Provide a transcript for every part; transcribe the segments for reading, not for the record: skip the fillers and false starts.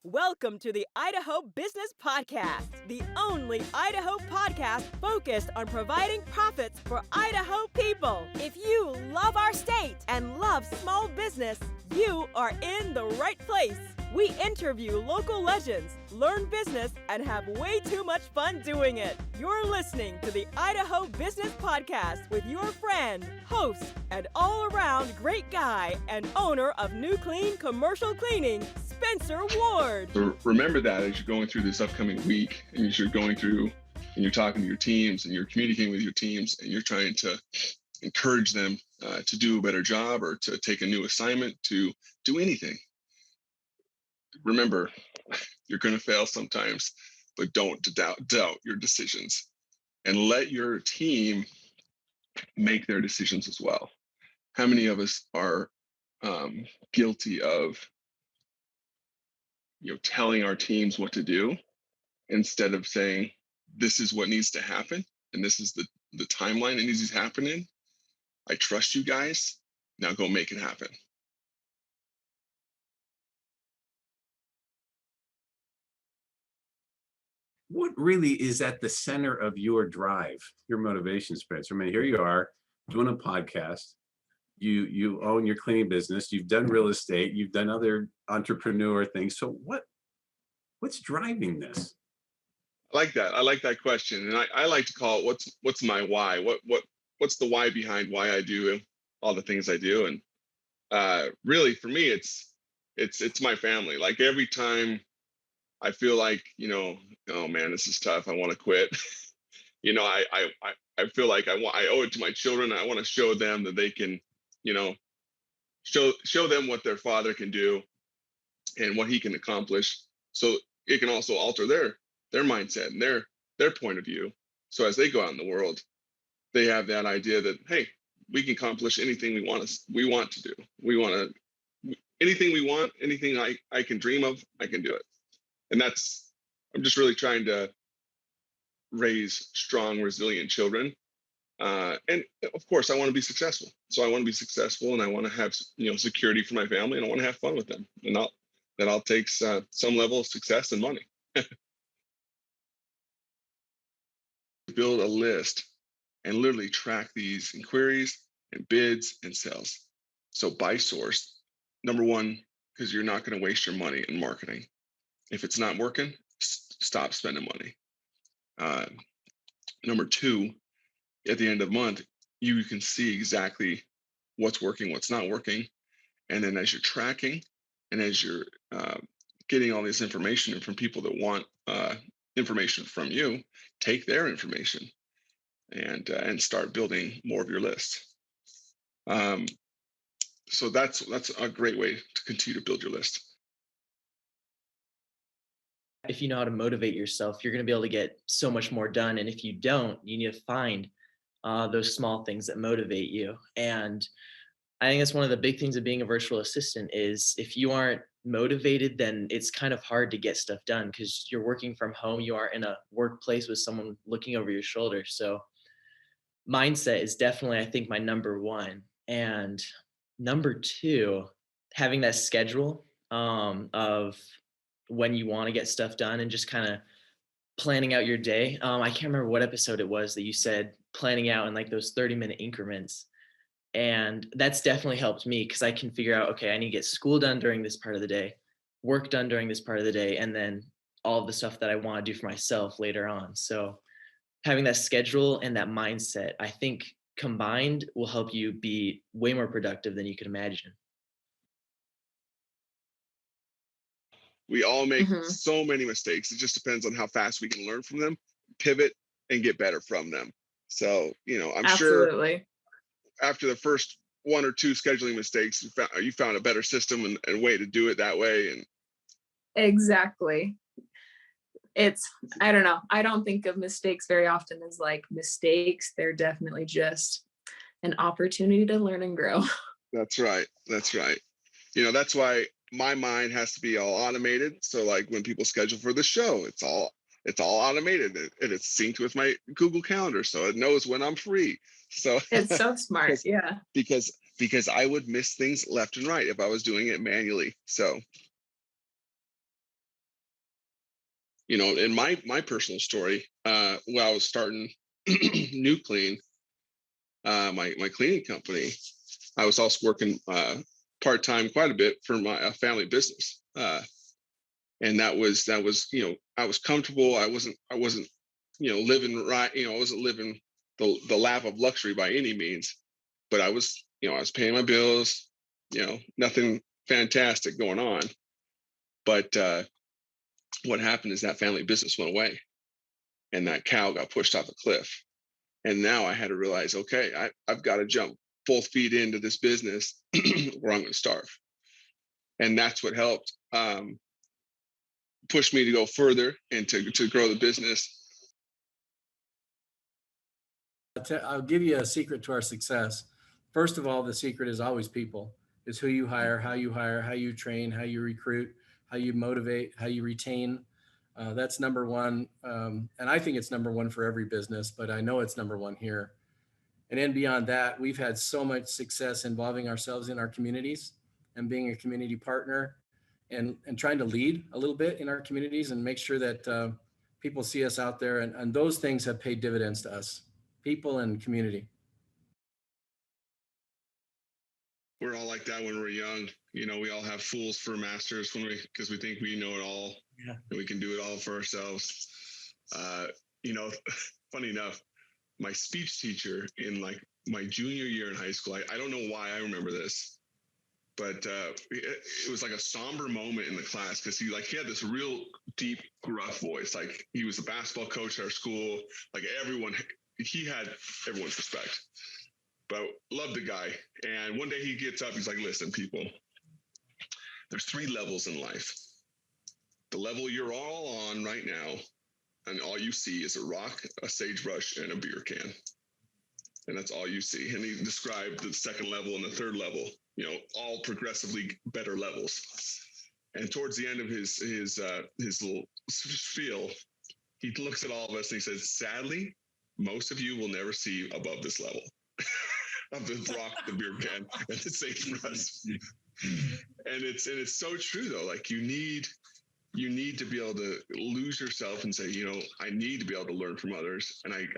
Welcome to the Idaho Business Podcast, the only Idaho podcast focused on providing profits for Idaho people. If you love our state and love small business, you are in the right place. We interview local legends, learn business, and have way too much fun doing it. You're listening to the Idaho Business Podcast with your friend, host, and all-around great guy and owner of New Clean Commercial Cleaning, Spencer Ward. So remember that as you're going through this upcoming week and as you're going through and you're talking to your teams and you're communicating with your teams and you're trying to encourage them to do a better job or to take a new assignment, to do anything. Remember, you're going to fail sometimes, but don't doubt your decisions and let your team make their decisions as well. How many of us are guilty of telling our teams what to do instead of saying, this is what needs to happen. And this is the timeline it needs to happen in. I trust you guys. Now go make it happen. What really is at the center of your drive, your motivation, Spencer? I mean, here you are doing a podcast. You own your cleaning business. You've done real estate. You've done other entrepreneur things. So what's driving this? I like that. I like that question, and I like to call it what's my why? What's the why behind why I do all the things I do? And really, for me, it's my family. Like every time I feel like oh man, this is tough. I want to quit. I feel like I owe it to my children. I want to show them that they can. Show them what their father can do and what he can accomplish, so it can also alter their mindset and their point of view. So as they go out in the world, they have that idea that, hey, we can accomplish anything we want to do. Anything we want, anything I can dream of, I can do it. And I'm just really trying to raise strong, resilient children. And of course, I want to be successful. So I want to be successful, and I want to have security for my family, and I want to have fun with them. And that takes some level of success and money. Build a list and literally track these inquiries and bids and sales. So by source, number one, because you're not going to waste your money in marketing. If it's not working, stop spending money. Number two, at the end of the month, you can see exactly what's working, what's not working. And then as you're tracking and as you're getting all this information from people that want information from you, take their information and start building more of your list. So that's a great way to continue to build your list. If you know how to motivate yourself, you're going to be able to get so much more done. And if you don't, you need to find those small things that motivate you. And I think that's one of the big things of being a virtual assistant is if you aren't motivated, then it's kind of hard to get stuff done because you're working from home. You are in a workplace with someone looking over your shoulder. So mindset is definitely, I think, my number one. And number two, having that schedule of when you want to get stuff done and just kind of planning out your day. I can't remember what episode it was that you said planning out in like those 30-minute increments. And that's definitely helped me because I can figure out, okay, I need to get school done during this part of the day, work done during this part of the day, and then all of the stuff that I want to do for myself later on. So having that schedule and that mindset, I think combined will help you be way more productive than you could imagine. We all make so many mistakes. It just depends on how fast we can learn from them, pivot, and get better from them. So, I'm Absolutely. sure after the first one or two scheduling mistakes, you found a better system and way to do it that way. And Exactly. I don't know. I don't think of mistakes very often as like mistakes. They're definitely just an opportunity to learn and grow. That's right. That's right. That's why my mind has to be all automated. So like when people schedule for the show, it's all automated and it's synced with my Google Calendar. So it knows when I'm free. So It's so smart. Yeah. Because I would miss things left and right if I was doing it manually. So in my personal story, when I was starting New Clean, my cleaning company, I was also working part-time quite a bit for my family business. And that was, I was comfortable. I wasn't, living right. I wasn't living the lap of luxury by any means, but I was paying my bills, nothing fantastic going on. But what happened is that family business went away and that cow got pushed off a cliff. And now I had to realize, okay, I've got to jump both feet into this business or I'm going to starve. And that's what helped push me to go further and to grow the business. I'll give you a secret to our success. First of all, the secret is always people. Is who you hire, how you train, how you recruit, how you motivate, how you retain. That's number one. And I think it's number one for every business, but I know it's number one here. And then beyond that, we've had so much success involving ourselves in our communities and being a community partner and trying to lead a little bit in our communities and make sure that people see us out there. And those things have paid dividends to us, people and community. We're all like that when we're young. We all have fools for masters because we think we know it all. Yeah. And we can do it all for ourselves. Funny enough, my speech teacher in like my junior year in high school, I don't know why I remember this, but it was like a somber moment in the class because he had this real deep, gruff voice. Like he was a basketball coach at our school. Like he had everyone's respect. But loved the guy. And one day he gets up, he's like, listen, people, there's 3 levels in life. The level you're all on right now, and all you see is a rock, a sagebrush, and a beer can. And that's all you see. And he described the second level and the third level, all progressively better levels. And towards the end of his little spiel, he looks at all of us and he says, sadly, most of you will never see above this level. Of the rock, the beer can, and the sagebrush. And it's so true though. Like you need to be able to lose yourself and say, I need to be able to learn from others. And I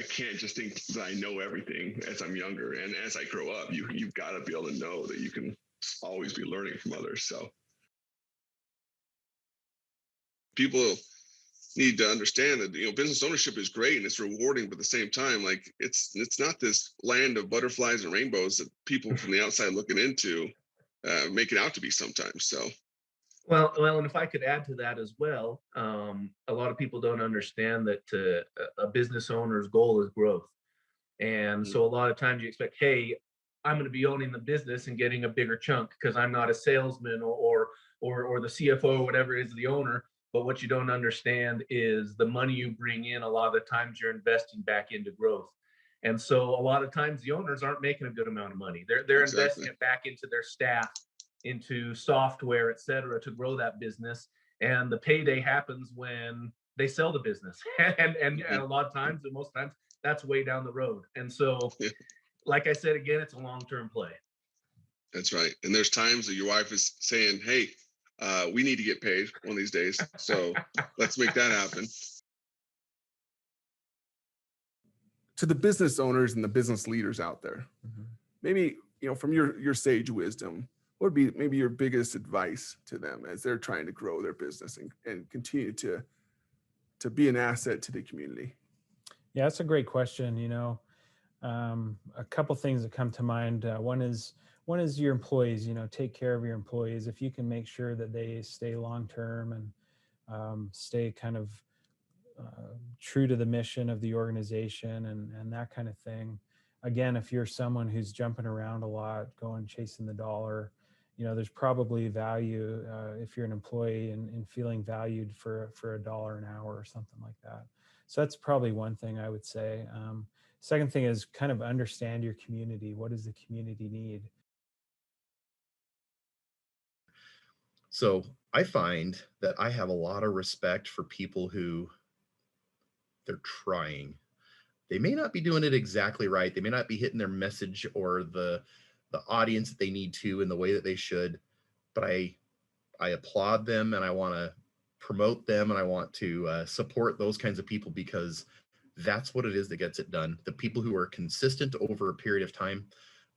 can't just think that I know everything as I'm younger. And as I grow up, you've got to be able to know that you can always be learning from others. So people need to understand that business ownership is great and it's rewarding, but at the same time, like it's not this land of butterflies and rainbows that people from the outside looking into make it out to be sometimes. So well, and if I could add to that as well, a lot of people don't understand that a business owner's goal is growth. And so a lot of times you expect, hey, I'm going to be owning the business and getting a bigger chunk because I'm not a salesman or the CFO or whatever is the owner. But what you don't understand is the money you bring in, a lot of the times you're investing back into growth. And so a lot of times the owners aren't making a good amount of money. They're Exactly. investing it back into their staff, into software, et cetera, to grow that business. And the payday happens when they sell the business. and a lot of times, and most times, that's way down the road. And so, like I said, again, it's a long-term play. That's right. And there's times that your wife is saying, hey, we need to get paid one of these days. So let's make that happen. To the business owners and the business leaders out there, maybe, from your sage wisdom, what would be maybe your biggest advice to them as they're trying to grow their business and continue to be an asset to the community? Yeah, that's a great question. A couple things that come to mind. One is your employees. Take care of your employees. If you can make sure that they stay long term and stay kind of true to the mission of the organization and that kind of thing. Again, if you're someone who's jumping around a lot, going chasing the dollar, there's probably value if you're an employee and feeling valued for $1 an hour or something like that. So that's probably one thing I would say. Second thing is kind of understand your community. What does the community need? So I find that I have a lot of respect for people who they're trying. They may not be doing it exactly right. They may not be hitting their message or the audience that they need to in the way that they should, but I applaud them and I want to promote them and I want to support those kinds of people, because that's what it is that gets it done. The people who are consistent over a period of time,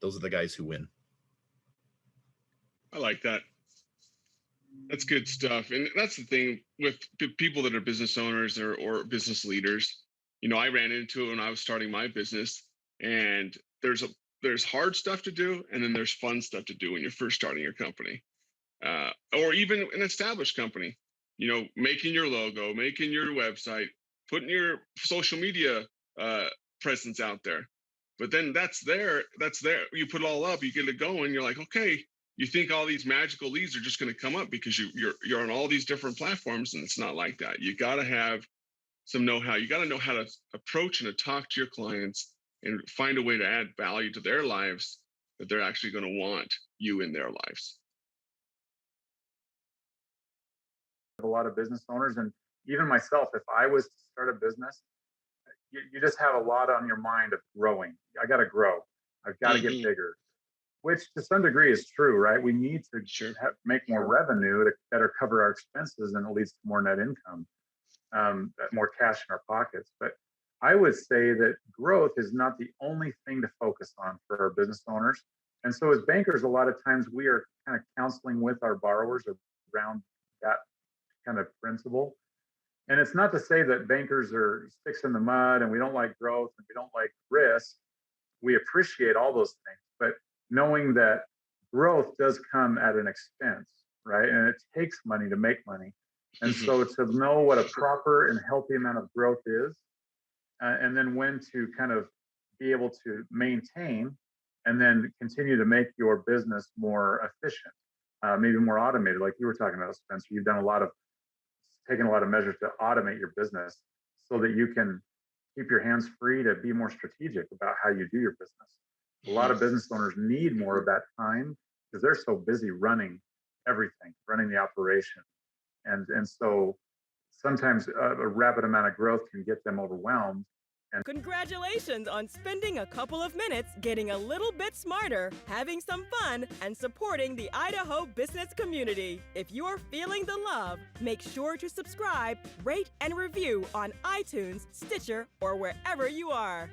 those are the guys who win. I like that. That's good stuff. And that's the thing with people that are business owners or business leaders. You know, I ran into it when I was starting my business, and there's hard stuff to do, and then there's fun stuff to do when you're first starting your company, or even an established company. You know, making your logo, making your website, putting your social media presence out there. But then that's there. You put it all up, you get it going. You're like, okay. You think all these magical leads are just going to come up because you're on all these different platforms, and it's not like that. You got to have some know-how. You got to know how to approach and to talk to your clients and find a way to add value to their lives that they're actually going to want you in their lives. A lot of business owners, and even myself, if I was to start a business, you just have a lot on your mind of growing. I got to grow. I've got to get bigger. Which to some degree is true, right? We need to make more revenue to better cover our expenses, and it leads to more net income, more cash in our pockets. But I would say that growth is not the only thing to focus on for our business owners. And so as bankers, a lot of times we are kind of counseling with our borrowers around that kind of principle. And it's not to say that bankers are sticks in the mud and we don't like growth and we don't like risk. We appreciate all those things, but knowing that growth does come at an expense, right? And it takes money to make money. And so to know what a proper and healthy amount of growth is, and then when to kind of be able to maintain and then continue to make your business more efficient, maybe more automated, like you were talking about, Spencer. You've done taken a lot of measures to automate your business so that you can keep your hands free to be more strategic about how you do your business. A lot of business owners need more of that time because they're so busy running everything, running the operation. And so sometimes a rapid amount of growth can get them overwhelmed. And congratulations on spending a couple of minutes getting a little bit smarter, having some fun, and supporting the Idaho business community. If you're feeling the love, make sure to subscribe, rate, and review on iTunes, Stitcher, or wherever you are.